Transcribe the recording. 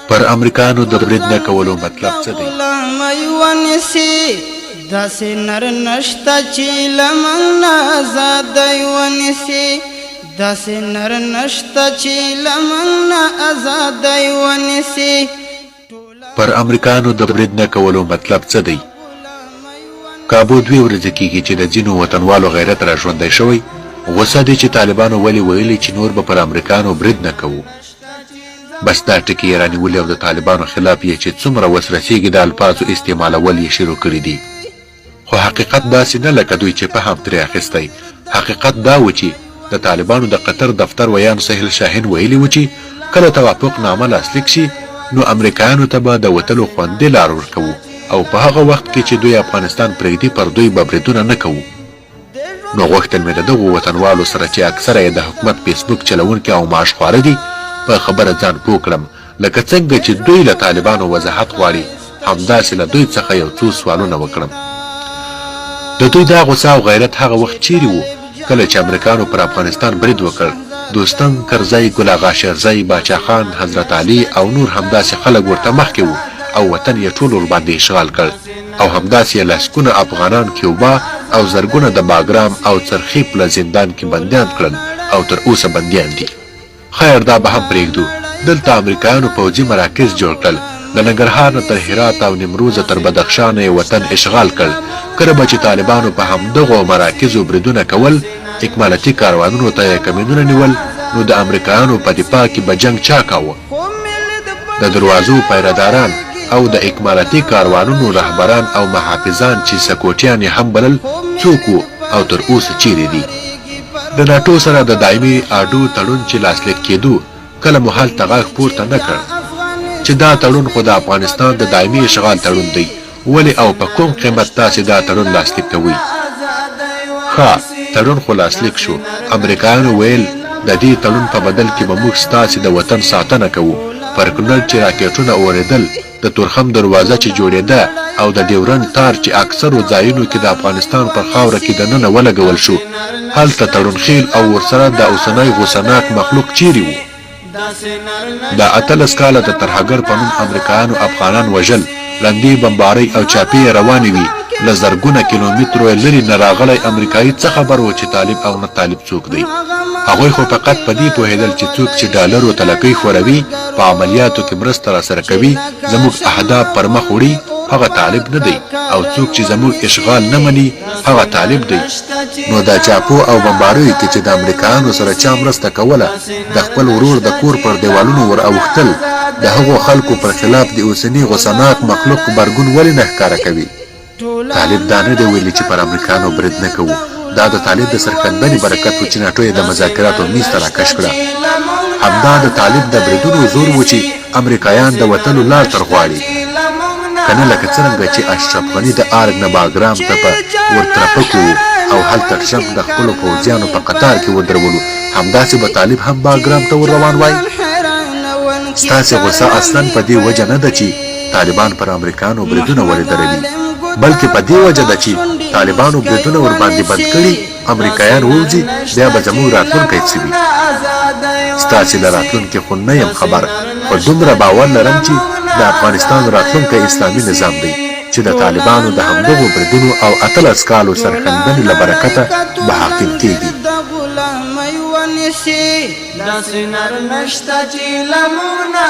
پر امریکانو د برید نه کولو مطلب څه دی؟ داسې نر نشته چې لمن نه ازادۍ ونیسي داسې نر نشته چې لمن نه ازادۍ ونیسي پر امریکانو د برید نه کولو مطلب څه دی؟ کابو 2 ورځې کېږي چې د ځینو وطنوالو غیرت را ژوندی شوی. غوسه دی چې طالبانو ولې ویلي چې نور به پر امریکانو برید نه کوو. بس دا ټکي یې رانیولي او د طالبانو خلاف یې چې څومره وس رسېږي د الفاظو استعمالول یې شروع کړي دي. خو حقیقت داسې نه لکه دوی چې فهم ترې اخیستی. حقیقت دا و چې د طالبانو د قطر دفتر ویان سهیل شاهین ویلي و چې کله توافق نامه لاسلیک شي نو امریکایانو ته به د وتلو خوندي لار ورکوو او په هغه وخت کې چې دوی افغانستان پرېږدي پر دوی به بریدونه نه کوو. نو غوښتل مې د دغو وطنوالو سره چې اکثره یې د حکومت فیسبوک چلونکي او معاشخواره دي په خبره ځان پوه کړم. لکه څنګه چې دوی له طالبانو وضاحت غواړي همداسې له دوی څخه یو څو سوالونه وکړم. د دوی دا غوسه او غیرت هغه وخت چیرې و کله چې امریکانو پر افغانستان برید وکړ. دوستم کرزی، ګل اغا شیرزی، باچا خان، حضرت علي او نور همداسې خلک ورته مخکې وو او وطن یې ټول ورباندې اشغال کړ او همداسې یې لسګونه افغانان کیوبا او زرګونه د باګرام او څرخي په زندان کې بندیان کړل او تر اوسه بندیان دي. خیر دا به هم پرېږدو. دلته امریکایانو پوځي مراکز جوړ کړل. د ننګرهار نه تر هرات او نیمروزه تر بدخشان یې وطن اشغال کړ. کله به چې طالبانو په همدغو مراکزو بریدونه کول، اکمالاتي کاروانونو ته یې کمینونه نیول، نو د امریکایانو په دفاع کې به جنګ چا کاوه؟ د دروازو پیرهداران او د اکمالاتي کاروانونو رهبران او محافظان چې سکوټیان یې هم بلل څوک وو او تر اوسه چیرې دي؟ د ناټو سره د دایمي اډو تړون چې لاسلیک کېدو کله مو هلته غږ پورته نه کړ چې دا تړون خو د افغانستان د دایمي اشغال تړون دی. ولې او په کوم قیمت تاسې دا تړون لاسلیک کوئ؟ ښه تړون خو لاسلیک شو. امریکایانو ویل د دې تړون په بدل کې به موږ ستاسې د وطن ساتنه کوو. پر کنړ چې راکېټونه اورېدل، د تورخم دروازه چې جوړېده او د ډیورنډ تار چې اکثرو ځایونو کې د افغانستان پر خاوره کې دننه ولګول شو، هلته تړونخیل او ورسره د اوسنی غوسناک مخلوق چیرې وو؟ د 18 کاله د ترهګر په نوم امریکایانو افغانان وژل، لندې بمبارۍ او چاپې روانې وي. له زرګونه کیلومترو لرې نه راغلی امریکایي څه خبر و چې طالب او نه طالب څوک دی؟ هغوی خو فقط په دې پوهېدل چې څوک چې ډالرو تلکۍ خوروي، په عملیاتو کې مرسته راسره کوي، زموږ اهداف پر مخ وړي، هغه طالب نه دی. او څوک چې زموږ اشغال نه مني هغه طالب دی. نو دا چاپو او بمباریو کې چې د امریکایانو سره چا مرسته کوله، د خپل ورور د کور پر دیوالونو ور اوښتل، د هغو خلکو پر خلاف د اوسني غوسناک مخلوق غبرګون ولې نه ښکاره کوي؟ طالب دا نه دی ویلي چې پر امریکانو برید نه کوو. دا د طالب د سرښندنې برکت و چې ناټو یې د مذاکراتو میز ته راکش کړه. همدا د طالب د بریدونو زور و چې امریکایان د وتلو لار تر غواړي. که نه لکه څرنګه چې اشرف غني د ارګ نه باګرام ته په ورترپکو او هلته ټرمپ د خپلو پوځیانو په قطار کې ودرولو، همداسې به طالب هم باګرام ته ور روان وای. ستاسې غوسه اصلا په دې وجه نه ده چې طالبان پر امریکانو بریدونه ولې دروي، بلکې په دې وجه ده چې طالبانو بریدونه ورباندې بند کړي، امریکایان ووځي، بیا به زموږ راتلونکی څه وي؟ ستاسې له راتلونکي خو نه یم خبر، خو دومره باور لرم چې د افغانستان راتلونکی اسلامي نظام دی چې د طالبانو د همدغو بریدونو او 18 کالو سرښندنې له برکته به حاکم کېږي. داسې نر نشته چې لمونه